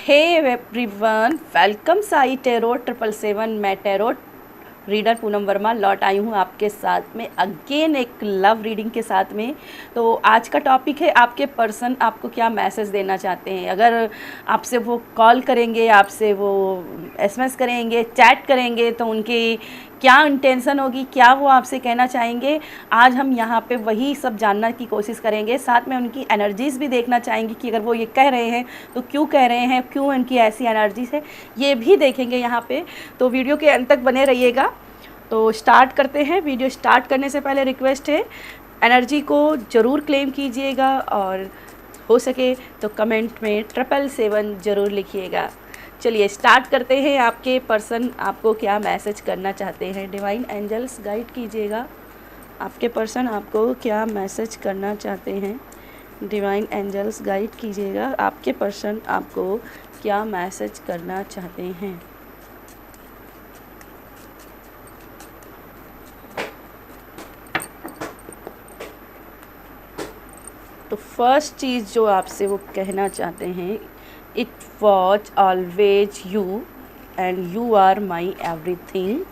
हे everyone, welcome Sai Tarot 777। मैं tarot reader Poonam Verma लौट आई हूँ आपके साथ में अगेन एक लव रीडिंग के साथ में। तो आज का टॉपिक है आपके पर्सन आपको क्या मैसेज देना चाहते हैं। अगर आपसे वो कॉल करेंगे, आपसे वो एसएमएस करेंगे, चैट करेंगे तो उनकी क्या इंटेंशन होगी, क्या वो आपसे कहना चाहेंगे, आज हम यहाँ पे वही सब जानने की कोशिश करेंगे। साथ में उनकी एनर्जीज़ भी देखना चाहेंगे कि अगर वो ये कह रहे हैं तो क्यों कह रहे हैं, क्यों उनकी ऐसी एनर्जीज है, ये भी देखेंगे यहाँ पे। तो वीडियो के अंत तक बने रहिएगा। तो स्टार्ट करते हैं। वीडियो स्टार्ट करने से पहले रिक्वेस्ट है, एनर्जी को ज़रूर क्लेम कीजिएगा और हो सके तो कमेंट में 777 ज़रूर लिखिएगा। चलिए स्टार्ट करते हैं। आपके पर्सन आपको क्या मैसेज करना चाहते हैं, डिवाइन एंजल्स गाइड कीजिएगा। आपके पर्सन आपको क्या मैसेज करना चाहते हैं, डिवाइन एंजल्स गाइड कीजिएगा। आपके पर्सन आपको क्या मैसेज करना चाहते हैं। तो फर्स्ट चीज़ जो आपसे वो कहना चाहते हैं, it was always you and you are my everything.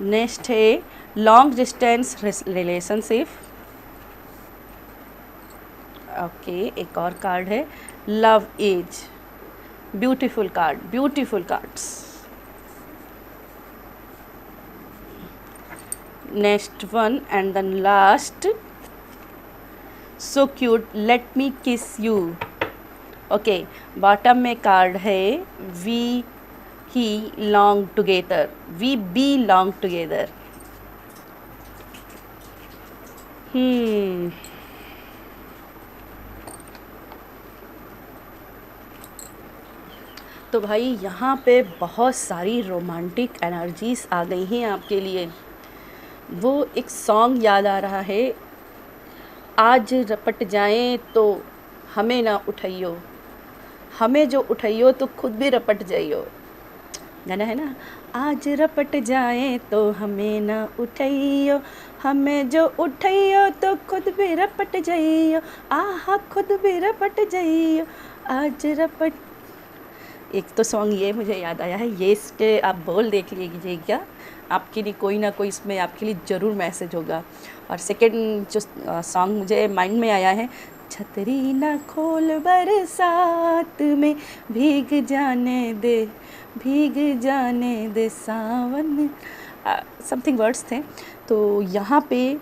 Next है लॉन्ग डिस्टेंस रिलेशनशिप। ओके, एक और कार्ड है love age. Beautiful card, beautiful cards. Next one and then last, so cute let me kiss you. Okay, bottom में card है we belong together, we belong together. तो भाई यहाँ पे बहुत सारी रोमांटिक एनर्जीज आ गई हैं आपके लिए। वो एक सॉन्ग याद आ रहा है, आज रपट जाएं तो हमें ना उठाइयो, हमें जो उठाइयो तो खुद भी रपट जाइयो। गाना है ना, आज रपट जाएं तो हमें ना उठाइयो, हमें जो उठाइयो तो खुद भी रपट जाइयो, आहा खुद भी रपट जाइयो, आज रपट। एक तो सॉन्ग ये मुझे याद आया है, ये इसके आप बोल देख लीजिएगा, आपके लिए कोई ना कोई इसमें आपके लिए ज़रूर मैसेज होगा। और सेकंड जो सॉन्ग मुझे माइंड में आया है, छतरी ना खोल बरसात में, भीग जाने दे, भीग जाने दे सावन, समथिंग वर्ड्स थे। तो यहाँ पे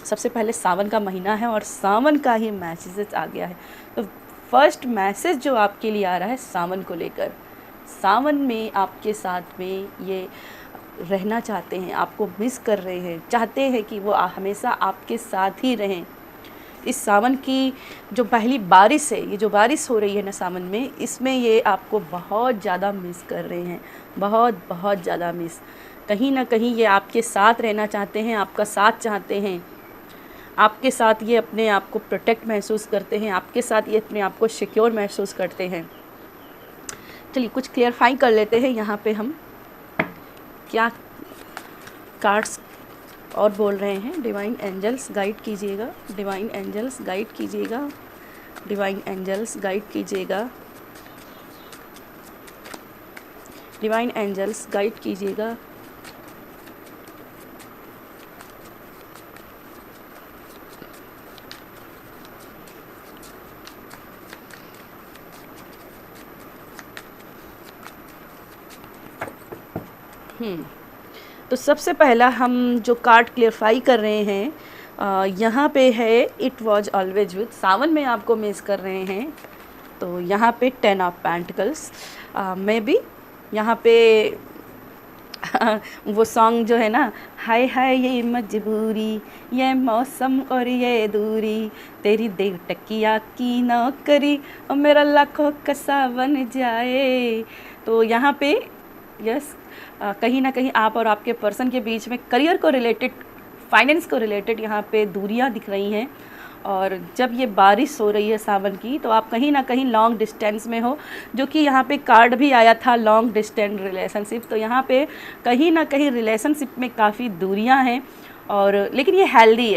सबसे पहले सावन का महीना है और सावन का ही मैसेज आ गया है। तो फर्स्ट मैसेज जो आपके लिए आ रहा है सावन को लेकर, सावन में आपके साथ में ये रहना चाहते हैं, आपको मिस कर रहे हैं, चाहते हैं कि वो हमेशा आपके साथ ही रहें। इस सावन की जो पहली बारिश है, ये जो बारिश हो रही है ना सावन में, इसमें ये आपको बहुत ज़्यादा मिस कर रहे हैं, बहुत बहुत ज़्यादा मिस। कहीं ना कहीं ये आपके साथ रहना चाहते हैं, आपका साथ चाहते हैं, आपके साथ ये अपने आप को प्रोटेक्ट महसूस करते हैं, आपके साथ ये अपने आप को सिक्योर महसूस करते हैं। चलिए कुछ क्लियरफाई कर लेते हैं यहाँ पे हम क्या कार्ड्स और बोल रहे हैं। डिवाइन एंजल्स गाइड कीजिएगा, डिवाइन एंजल्स गाइड कीजिएगा, डिवाइन एंजल्स गाइड कीजिएगा, डिवाइन एंजल्स गाइड कीजिएगा। तो सबसे पहला हम जो कार्ड क्लियरफाई कर रहे हैं, यहाँ पे है इट वॉज ऑलवेज विथ, सावन में आपको मिस कर रहे हैं। तो यहाँ पे 10 ऑफ पेंटिकल्स में भी यहाँ पे वो सॉन्ग जो है ना, हाय हाय ये मजबूरी, ये मौसम और ये दूरी, तेरी देव टकिया की नौकरी और मेरा लाखों का सावन जाए। तो यहाँ पे यस, कहीं ना कहीं आप और आपके पर्सन के बीच में करियर को रिलेटेड, फाइनेंस को रिलेटेड यहाँ पे दूरियाँ दिख रही हैं। और जब ये बारिश हो रही है सावन की, तो आप कहीं ना कहीं लॉन्ग डिस्टेंस में हो, जो कि यहाँ पे कार्ड भी आया था लॉन्ग डिस्टेंस रिलेशनशिप। तो यहाँ पे कहीं ना कहीं रिलेशनशिप में काफ़ी दूरियाँ हैं और लेकिन ये हेल्दी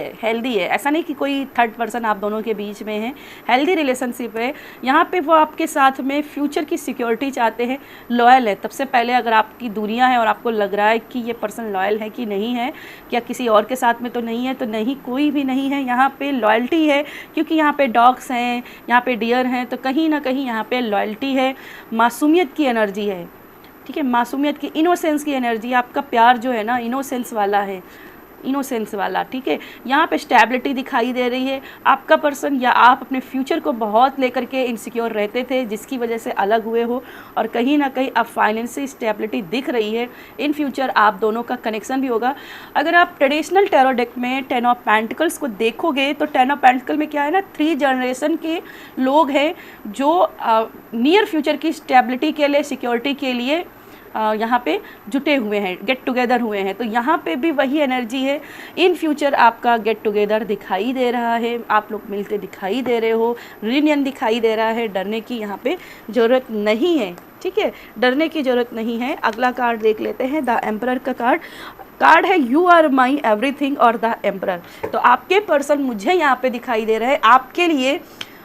है, ऐसा नहीं कि कोई थर्ड पर्सन आप दोनों के बीच में है, हेल्दी रिलेशनशिप है। यहाँ पे वो आपके साथ में फ्यूचर की सिक्योरिटी चाहते हैं, लॉयल है। सबसे पहले अगर आपकी दूरियां हैं और आपको लग रहा है कि ये पर्सन लॉयल है कि नहीं है, क्या किसी और के साथ में तो नहीं है, तो नहीं, कोई भी नहीं है, यहाँ पे लॉयल्टी है। क्योंकि यहाँ पे डॉग्स हैं, यहाँ पे डियर हैं, तो कहीं ना कहीं यहाँ पे लॉयल्टी है, मासूमियत की एनर्जी है, ठीक है, मासूमियत की, इनोसेंस की एनर्जी। आपका प्यार जो है ना इनोसेंस वाला है, इनोसेंस वाला, ठीक है। यहाँ पे स्टेबिलिटी दिखाई दे रही है। आपका पर्सन या आप अपने फ्यूचर को बहुत लेकर के इनसिक्योर रहते थे, जिसकी वजह से अलग हुए हो, और कहीं ना कहीं अब फाइनेंशियल स्टेबिलिटी दिख रही है। इन फ्यूचर आप दोनों का कनेक्शन भी होगा। अगर आप ट्रेडिशनल टैरो डेक में 10 ऑफ पेंटिकल्स को देखोगे तो 10 ऑफ पेंटिकल में क्या है ना, 3 जनरेशन के लोग हैं जो नियर फ्यूचर की स्टेबिलिटी के लिए, सिक्योरिटी के लिए यहाँ पे जुटे हुए हैं, गेट टुगेदर हुए हैं। तो यहाँ पे भी वही एनर्जी है। इन फ्यूचर आपका गेट टुगेदर दिखाई दे रहा है, आप लोग मिलते दिखाई दे रहे हो, रियूनियन दिखाई दे रहा है। डरने की यहाँ पे ज़रूरत नहीं है, ठीक है, डरने की ज़रूरत नहीं है। अगला कार्ड देख लेते हैं, द एम्परर का कार्ड है यू आर माई एवरीथिंग और द एम्परर। तो आपके पर्सन मुझे यहाँ पे दिखाई दे रहा है आपके लिए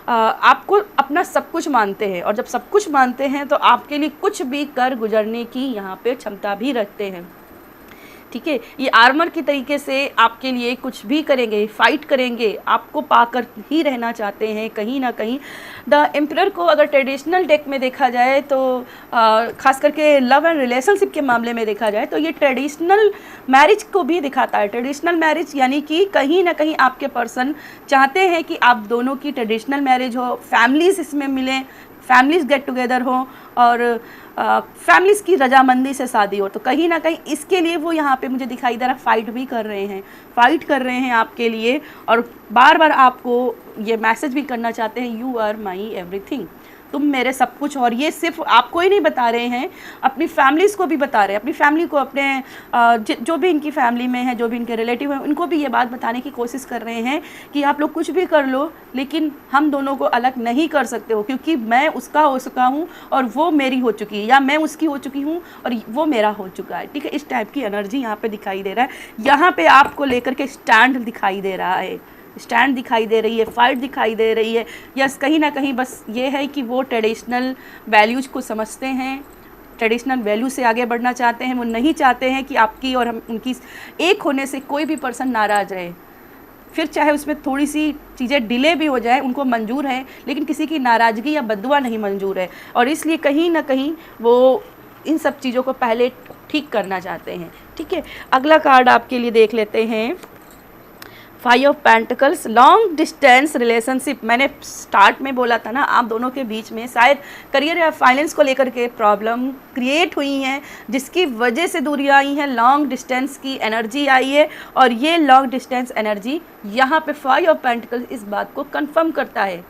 आपको अपना सब कुछ मानते हैं, और जब सब कुछ मानते हैं तो आपके लिए कुछ भी कर गुजरने की यहाँ पे क्षमता भी रखते हैं, ठीक है। ये आर्मर की तरीके से आपके लिए कुछ भी करेंगे, फाइट करेंगे, आपको पाकर ही रहना चाहते हैं कहीं ना कहीं। द एम्परर को अगर ट्रेडिशनल डेक में देखा जाए तो खास करके लव एंड रिलेशनशिप के मामले में देखा जाए तो ये ट्रेडिशनल मैरिज को भी दिखाता है। ट्रेडिशनल मैरिज यानी कि कहीं ना कहीं आपके पर्सन चाहते हैं कि आप दोनों की ट्रेडिशनल मैरिज हो, फैमिलीज इसमें मिलें, फैमिलीज गेट टुगेदर हो, और फैमिलीज़ की रजामंदी से शादी हो। तो कहीं ना कहीं इसके लिए वो यहाँ पे मुझे दिखाई दे रहा है फ़ाइट भी कर रहे हैं, फ़ाइट कर रहे हैं आपके लिए, और बार बार आपको ये मैसेज भी करना चाहते हैं, यू आर माई एवरीथिंग, तुम मेरे सब कुछ। और ये सिर्फ आपको ही नहीं बता रहे हैं, अपनी फैमिलीज़ को भी बता रहे हैं, अपनी फैमिली को, अपने जो भी इनकी फैमिली में है, जो भी इनके रिलेटिव हैं, उनको भी ये बात बताने की कोशिश कर रहे हैं कि आप लोग कुछ भी कर लो, लेकिन हम दोनों को अलग नहीं कर सकते हो, क्योंकि मैं उसका हो चुका हूँ और वो मेरी हो चुकी है, या मैं उसकी हो चुकी हूँ और वो मेरा हो चुका है, ठीक है। इस टाइप की एनर्जी यहाँ पे दिखाई दे रहा है। यहाँ पे आपको लेकर के स्टैंड दिखाई दे रहा है, स्टैंड दिखाई दे रही है, फाइट दिखाई दे रही है। यस, कहीं ना कहीं बस ये है कि वो ट्रेडिशनल वैल्यूज़ को समझते हैं, ट्रेडिशनल वैल्यू से आगे बढ़ना चाहते हैं। वो नहीं चाहते हैं कि आपकी और हम उनकी एक होने से कोई भी पर्सन नाराज़ रहे, फिर चाहे उसमें थोड़ी सी चीज़ें डिले भी हो जाए, उनको मंजूर है, लेकिन किसी की नाराज़गी या बद्दुआ नहीं मंजूर है। और इसलिए कहीं ना कहीं वो इन सब चीज़ों को पहले ठीक करना चाहते हैं, ठीक है। अगला कार्ड आपके लिए देख लेते हैं, 5 of pentacles, long distance relationship. मैंने स्टार्ट में बोला था ना, आप दोनों के बीच में शायद करियर या फाइनेंस को लेकर के प्रॉब्लम क्रिएट हुई हैं, जिसकी वजह से दूरियां आई हैं, लॉन्ग डिस्टेंस की एनर्जी आई है। और ये लॉन्ग डिस्टेंस एनर्जी यहाँ पे 5 ऑफ पेंटिकल्स इस बात को कंफर्म करता है,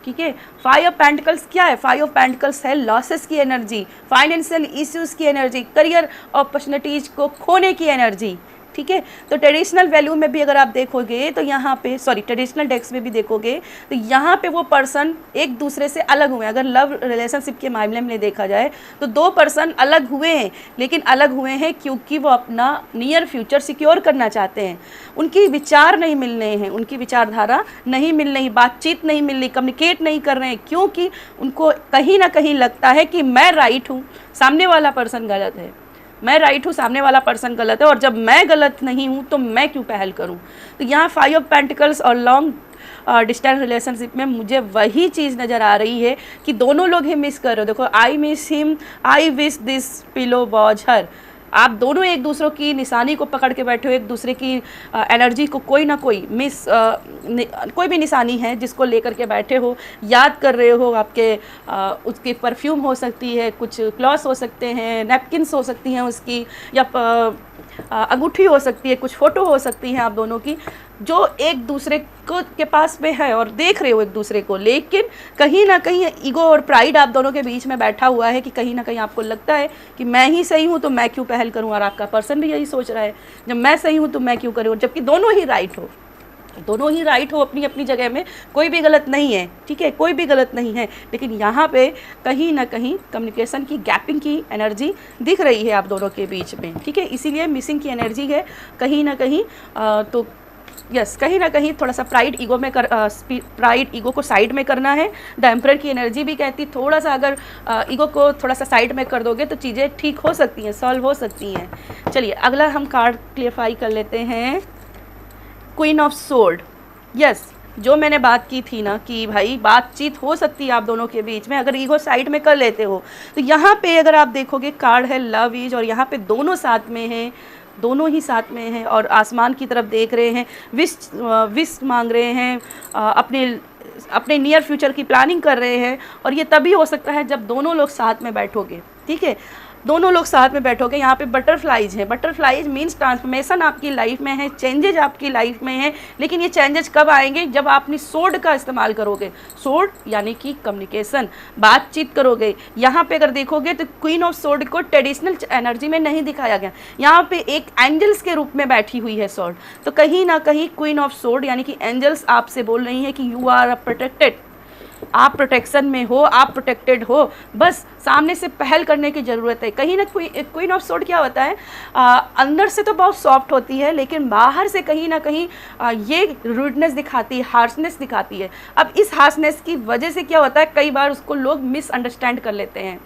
ठीक है। 5 ऑफ पेंटिकल्स क्या है? 5 ऑफ पेंटिकल्स है लॉसेस की एनर्जी, फाइनेंशियल इश्यूज़ की एनर्जी, करियर अपॉर्चुनिटीज़ को खोने की एनर्जी, ठीक है। तो ट्रेडिशनल वैल्यू में भी अगर आप देखोगे तो यहाँ पे, सॉरी, ट्रेडिशनल डेक्स में भी देखोगे तो यहाँ पे वो पर्सन एक दूसरे से अलग हुए हैं। अगर लव रिलेशनशिप के मामले में देखा जाए तो 2 पर्सन अलग हुए हैं, लेकिन अलग हुए हैं क्योंकि वो अपना नियर फ्यूचर सिक्योर करना चाहते हैं। उनकी विचार नहीं मिल रहे हैं, उनकी विचारधारा नहीं मिल रही, बातचीत नहीं मिल रही, कम्युनिकेट नहीं कर रहे हैं, क्योंकि उनको कहीं ना कहीं लगता है कि मैं राइट हूँ, सामने वाला पर्सन गलत है, मैं राइट हूँ, सामने वाला पर्सन गलत है, और जब मैं गलत नहीं हूँ तो मैं क्यों पहल करूँ। तो यहाँ 5 ऑफ पेंटिकल्स और लॉन्ग डिस्टेंस रिलेशनशिप में मुझे वही चीज़ नज़र आ रही है कि दोनों लोग ही मिस कर रहे हो। देखो, I miss him, I wish this pillow was her. आप दोनों एक दूसरों की निशानी को पकड़ के बैठे हो, एक दूसरे की एनर्जी को कोई ना कोई कोई भी निशानी है जिसको लेकर के बैठे हो, याद कर रहे हो। आपके उसकी परफ्यूम हो सकती है, कुछ क्लॉथ्स हो सकते हैं, नैपकिन्स हो सकती हैं उसकी, या अंगूठी हो सकती है, कुछ फ़ोटो हो सकती हैं आप दोनों की, जो एक दूसरे को के पास में है और देख रहे हो एक दूसरे को। लेकिन कहीं ना कहीं ईगो और प्राइड आप दोनों के बीच में बैठा हुआ है कि कहीं ना कहीं आपको लगता है कि मैं ही सही हूँ तो मैं क्यों पहल करूँ, और आपका पर्सन भी यही सोच रहा है, जब मैं सही हूँ तो मैं क्यों करूँ, जबकि दोनों ही राइट हो। दोनों ही राइट हो अपनी अपनी जगह में, कोई भी गलत नहीं है, ठीक है, कोई भी गलत नहीं है। लेकिन यहाँ पे कहीं ना कहीं कम्युनिकेशन की गैपिंग की एनर्जी दिख रही है आप दोनों के बीच में, ठीक है, इसीलिए मिसिंग की एनर्जी है कहीं ना कहीं। तो यस, कहीं ना कहीं थोड़ा सा प्राइड ईगो को साइड में करना है। द एम्परर की एनर्जी भी कहती थोड़ा सा अगर ईगो को थोड़ा सा साइड में कर दोगे तो चीज़ें ठीक हो सकती हैं, सॉल्व हो सकती हैं। चलिए अगला हम कार्ड क्लियरफाई कर लेते हैं, क्वीन ऑफ सोर्ड। यस, जो मैंने बात की थी ना कि भाई बातचीत हो सकती है आप दोनों के बीच में अगर ईगो साइड में कर लेते हो। तो यहाँ पे अगर आप देखोगे कार्ड है लव इज, और यहाँ पे दोनों साथ में हैं, दोनों ही साथ में हैं और आसमान की तरफ देख रहे हैं, विश मांग रहे हैं, अपने नियर फ्यूचर की प्लानिंग कर रहे हैं। और ये तभी हो सकता है जब दोनों लोग साथ में बैठोगे, ठीक है, दोनों लोग साथ में बैठोगे। यहाँ पे बटरफ्लाइज हैं, बटरफ्लाइज मीन्स ट्रांसफॉर्मेशन आपकी लाइफ में है, चेंजेज आपकी लाइफ में है। लेकिन ये चेंजेज कब आएंगे? जब आप अपनी सोर्ड का इस्तेमाल करोगे। सोर्ड यानी कि कम्युनिकेशन, बातचीत करोगे। यहाँ पे अगर देखोगे तो क्वीन ऑफ सोर्ड को ट्रेडिशनल एनर्जी में नहीं दिखाया गया, यहाँ पे एक एंजल्स के रूप में बैठी हुई है सोर्ड। तो कहीं ना कहीं क्वीन ऑफ सोर्ड यानी कि एंजल्स आपसे बोल रही हैं कि यू आर प्रोटेक्टेड, आप प्रोटेक्शन में हो, आप प्रोटेक्टेड हो, बस सामने से पहल करने की ज़रूरत है। कहीं ना क्वीन ऑफ सोर्ड क्या होता है, अंदर से तो बहुत सॉफ्ट होती है लेकिन बाहर से कहीं ना कहीं ये रूडनेस दिखाती है, हार्शनेस दिखाती है। अब इस हार्शनेस की वजह से क्या होता है, कई बार उसको लोग मिसअंडरस्टैंड कर लेते हैं,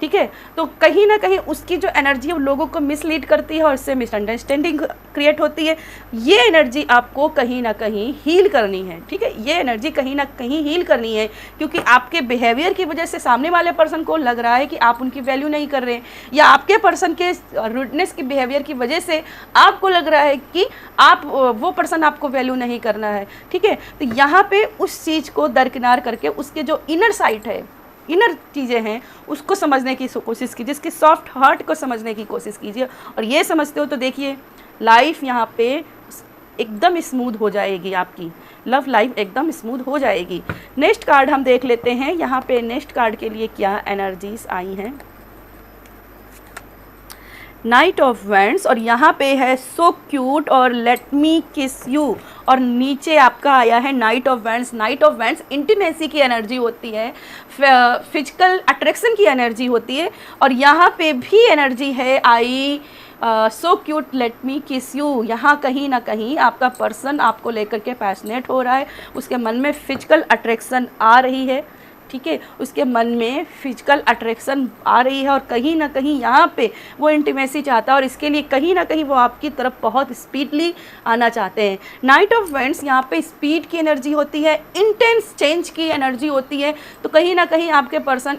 ठीक है। तो कहीं ना कहीं उसकी जो एनर्जी है वो लोगों को मिसलीड करती है और इससे मिसअंडरस्टैंडिंग क्रिएट होती है। ये एनर्जी आपको कहीं ना कहीं हील करनी है, ठीक है, ये एनर्जी कहीं ना कहीं हील करनी है, क्योंकि आपके बिहेवियर की वजह से सामने वाले पर्सन को लग रहा है कि आप उनकी वैल्यू नहीं कर रहे हैं, या आपके पर्सन के रूडनेस के बिहेवियर की वजह से आपको लग रहा है कि वो पर्सन आपको वैल्यू नहीं करना है, ठीक है। तो यहाँ पे उस चीज़ को दरकिनार करके उसके जो इनर साइड है, इनर चीज़ें हैं, उसको समझने की कोशिश कीजिए, इसकी सॉफ्ट हार्ट को समझने की कोशिश कीजिए। और ये समझते हो तो देखिए लाइफ यहाँ पे एकदम स्मूथ हो जाएगी, आपकी लव लाइफ एकदम स्मूथ हो जाएगी। नेक्स्ट कार्ड हम देख लेते हैं, यहाँ पे नेक्स्ट कार्ड के लिए क्या एनर्जीज आई हैं। नाइट ऑफ वैंड्स, और यहाँ पे है सो क्यूट और लेट मी किस यू, और नीचे आपका आया है night of wands. Night of wands intimacy की एनर्जी होती है, फिजिकल अट्रैक्शन की एनर्जी होती है। और यहाँ पे भी एनर्जी है आई सो cute let me kiss you. यहाँ कहीं ना कहीं आपका पर्सन आपको लेकर के पैशनेट हो रहा है, उसके मन में फिजिकल अट्रैक्शन आ रही है, ठीक है, उसके मन में फिजिकल अट्रैक्शन आ रही है और कहीं ना कहीं यहाँ पे वो इंटीमेसी चाहता है और इसके लिए कहीं ना कहीं वो आपकी तरफ बहुत स्पीडली आना चाहते हैं। नाइट ऑफ वैंड्स यहाँ पे स्पीड की एनर्जी होती है, इंटेंस चेंज की एनर्जी होती है। तो कहीं ना कहीं आपके पर्सन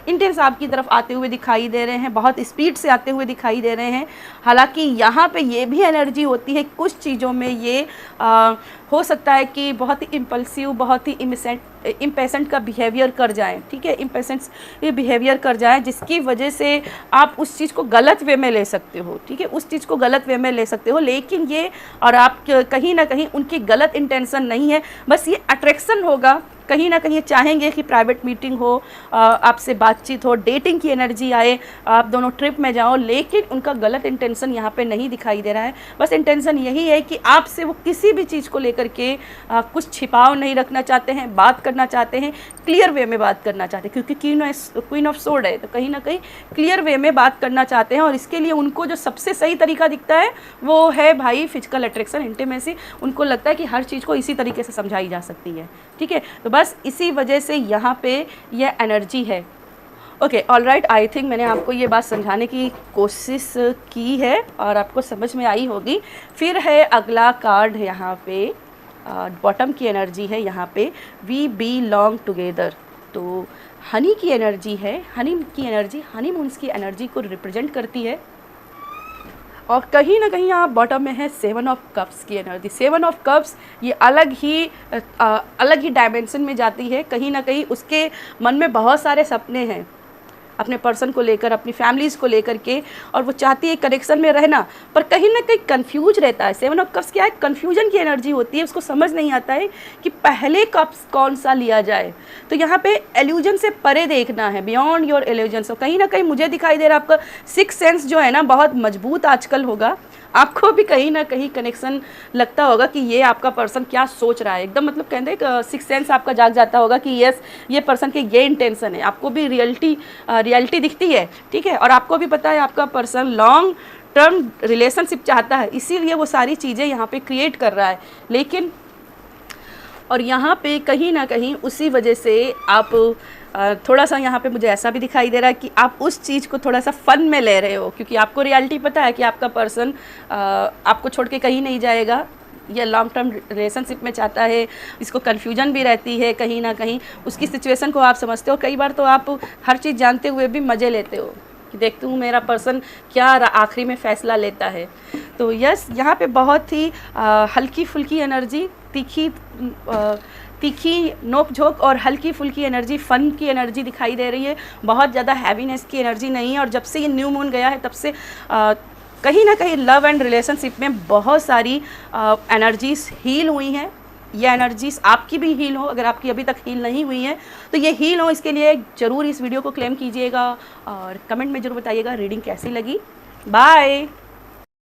इंटेंस आपकी तरफ आते हुए दिखाई दे रहे हैं, बहुत स्पीड से आते हुए दिखाई दे रहे हैं। हालांकि यहाँ पे ये भी एनर्जी होती है, कुछ चीज़ों में ये हो सकता है कि बहुत ही इम्पल्सिव, बहुत ही इम्पेशेंट का बिहेवियर कर जाएं, ठीक है, इम्पेशेंट बिहेवियर कर जाएं, जिसकी वजह से आप उस चीज़ को गलत वे में ले सकते हो, ठीक है, उस चीज़ को गलत वे में ले सकते हो। लेकिन ये और आप कहीं ना कहीं उनकी गलत इंटेंशन नहीं है, बस ये अट्रैक्शन होगा। कहीं ना कहीं चाहेंगे कि प्राइवेट मीटिंग हो, आपसे बातचीत हो, डेटिंग की एनर्जी आए, आप दोनों ट्रिप में जाओ, लेकिन उनका गलत इंटेंशन यहाँ पे नहीं दिखाई दे रहा है। बस इंटेंशन यही है कि आपसे वो किसी भी चीज़ को लेकर के कुछ छिपाव नहीं रखना चाहते हैं, बात करना चाहते हैं, क्लियर वे में बात करना चाहते हैं, क्योंकि क्वीन ऑफ सोर्ड है तो कहीं ना कहीं क्लियर वे में बात करना चाहते हैं। और इसके लिए उनको जो सबसे सही तरीका दिखता है वो है भाई फिजिकल अट्रैक्शन, इंटीमेसी। उनको लगता है कि हर चीज़ को इसी तरीके से समझाई जा सकती है, ठीक है। तो बस इसी वजह से यहाँ पे ये एनर्जी है। Okay, all right, I think मैंने आपको ये बात समझाने की कोशिश की है और आपको समझ में आई होगी। फिर है अगला कार्ड, यहाँ पे बॉटम की एनर्जी है, यहाँ पे वी बिलोंग टुगेदर। तो हनी की एनर्जी है, हनी की एनर्जी हनीमून्स की एनर्जी को रिप्रेजेंट करती है। और कहीं ना कहीं यहाँ बॉटम में है 7 ऑफ कप्स की एनर्जी। 7 ऑफ कप्स ये अलग ही डायमेंशन में जाती है। कहीं ना कहीं उसके मन में बहुत सारे सपने हैं अपने पर्सन को लेकर, अपनी फैमिलीज़ को लेकर के, और वो चाहती है कनेक्शन में रहना, पर कहीं ना कहीं कंफ्यूज रहता है। 7 ऑफ कप्स क्या है, कंफ्यूजन की एनर्जी होती है, उसको समझ नहीं आता है कि पहले कप्स कौन सा लिया जाए। तो यहाँ पे एल्यूजन से परे देखना है, बियॉन्ड योर एल्यूजन। सो कहीं ना कहीं मुझे दिखाई दे रहा है आपका 6th सेंस जो है ना बहुत मजबूत आजकल होगा, आपको भी कहीं ना कहीं कनेक्शन लगता होगा कि ये आपका पर्सन क्या सोच रहा है। एकदम मतलब कहते हैं सिक्स सेंस आपका जाग जाता होगा कि यस ये पर्सन के ये इंटेंशन है। आपको भी रियलिटी दिखती है, ठीक है, और आपको भी पता है आपका पर्सन लॉन्ग टर्म रिलेशनशिप चाहता है, इसीलिए वो सारी चीज़ें यहाँ पे क्रिएट कर रहा है। लेकिन और यहाँ पे कहीं ना कहीं उसी वजह से आप थोड़ा सा यहाँ पे मुझे ऐसा भी दिखाई दे रहा है कि आप उस चीज़ को थोड़ा सा फ़न में ले रहे हो, क्योंकि आपको रियलिटी पता है कि आपका पर्सन आपको छोड़ के कहीं नहीं जाएगा, ये लॉन्ग टर्म रिलेशनशिप में चाहता है। इसको कन्फ्यूजन भी रहती है, कहीं ना कहीं उसकी सिचुएशन को आप समझते हो। कई बार तो आप हर चीज़ जानते हुए भी मज़े लेते हो कि देखते हूँ मेरा पर्सन क्या आखिरी में फ़ैसला लेता है। तो यस, यहाँ पे बहुत ही हल्की फुल्की एनर्जी, तीखी नोक झोंक और हल्की फुल्की एनर्जी, फ़न की एनर्जी दिखाई दे रही है। बहुत ज़्यादा हैवीनेस की एनर्जी नहीं है। और जब से ये न्यू मून गया है तब से कहीं ना कहीं लव एंड रिलेशनशिप में बहुत सारी एनर्जीज हील हुई हैं। ये एनर्जीज आपकी भी हील हो, अगर आपकी अभी तक हील नहीं हुई है तो ये हील हो, इसके लिए ज़रूर इस वीडियो को क्लेम कीजिएगा और कमेंट में ज़रूर बताइएगा रीडिंग कैसी लगी। बाय।